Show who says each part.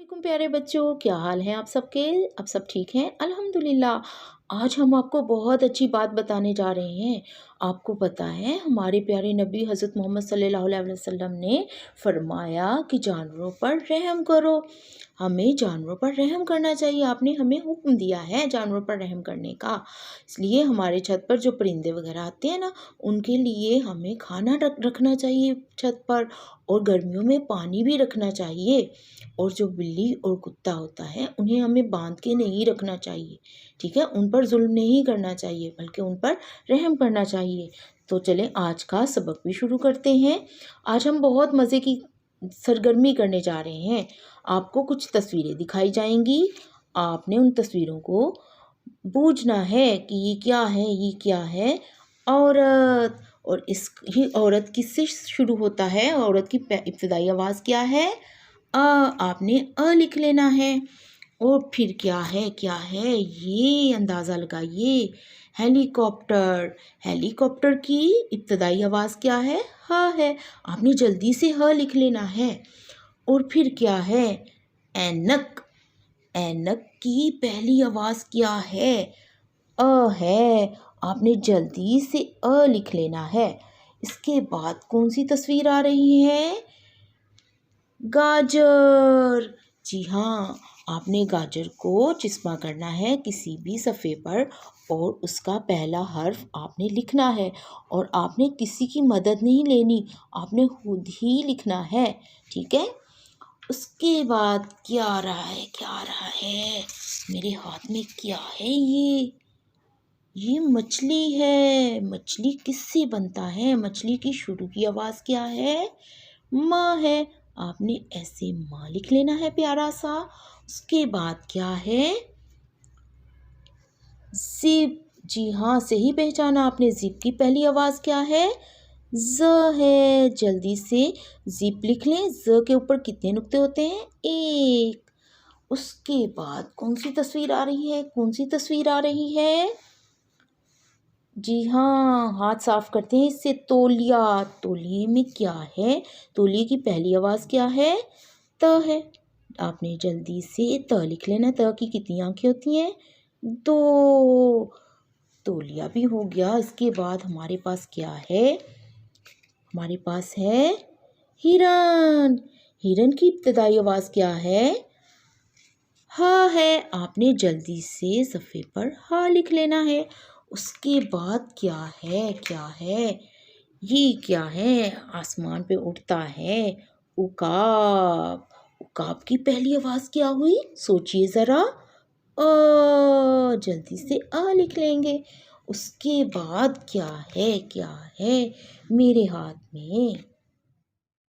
Speaker 1: वालेकुम प्यारे बच्चों, क्या हाल है आप सबके। आप सब ठीक हैं अल्हम्दुलिल्लाह। आज हम आपको बहुत अच्छी बात बताने जा रहे हैं। आपको पता है हमारे प्यारे नबी हज़रत मोहम्मद सल्लल्लाहु अलैहि वसल्लम ने फरमाया कि जानवरों पर रहम करो। हमें जानवरों पर रहम करना चाहिए। आपने हमें हुक्म दिया है जानवरों पर रहम करने का। इसलिए हमारे छत पर जो परिंदे वगैरह आते हैं ना, उनके लिए हमें खाना रखना चाहिए छत पर, और गर्मियों में पानी भी रखना चाहिए। और जो बिल्ली और कुत्ता होता है उन्हें हमें बांध के नहीं रखना चाहिए, ठीक है। उन पर जुल्म नहीं करना चाहिए बल्कि उन पर रहम करना चाहिए। तो चलें आज का सबक भी शुरू करते हैं। आज हम बहुत मज़े की सरगर्मी करने जा रहे हैं। आपको कुछ तस्वीरें दिखाई जाएंगी। आपने उन तस्वीरों को बूझना है कि ये क्या है, ये क्या है। औरत, और इस ही औरत किससे शुरू होता है, औरत की इब्तिदाई आवाज़ क्या है, आपने लिख लेना है। और फिर क्या है, क्या है ये अंदाज़ा लगाइए। हेलीकॉप्टर, हेलीकॉप्टर की इब्तिदाई आवाज़ क्या है, है। आपने जल्दी से लिख लेना है। और फिर क्या है, ऐनक, ऐनक की पहली आवाज़ क्या है, है। आपने जल्दी से लिख लेना है। इसके बाद कौन सी तस्वीर आ रही है, गाजर। जी हाँ, आपने गाजर को चिस्मा करना है किसी भी सफ़े पर, और उसका पहला हर्फ आपने लिखना है। और आपने किसी की मदद नहीं लेनी, आपने खुद ही लिखना है, ठीक है। उसके बाद क्या आ रहा है, क्या आ रहा है, मेरे हाथ में क्या है, ये मछली है। मछली किससे बनता है, मछली की शुरू की आवाज़ क्या है, माँ है। आपने ऐसे माँ लिख लेना है प्यारा सा। उसके बाद क्या है, ज़िप। जी हाँ, सही पहचाना आपने। ज़िप की पहली आवाज़ क्या है, ज़ है। जल्दी से ज़िप लिख लें। ज़ के ऊपर कितने नुक्ते होते हैं, एक। उसके बाद कौन सी तस्वीर आ रही है, कौन सी तस्वीर आ रही है, जी हाँ, हाथ साफ करते हैं इससे। तौलिया, तौलिए में क्या है, तौलिए की पहली आवाज़ क्या है, त है। आपने जल्दी से त लिख लेना। त की कितनी आंखें होती हैं, दो। तौलिया भी हो गया। इसके बाद हमारे पास क्या है, हमारे पास है हिरन। हिरन की इब्तिदाई आवाज़ क्या है, है। आपने जल्दी से सफ़े पर लिख लेना है। उसके बाद क्या है, क्या है, ये क्या है, आसमान पे उड़ता है, उकाब। उकाब की पहली आवाज़ क्या हुई, सोचिए ज़रा, जल्दी से लिख लेंगे। उसके बाद क्या है, क्या है, मेरे हाथ में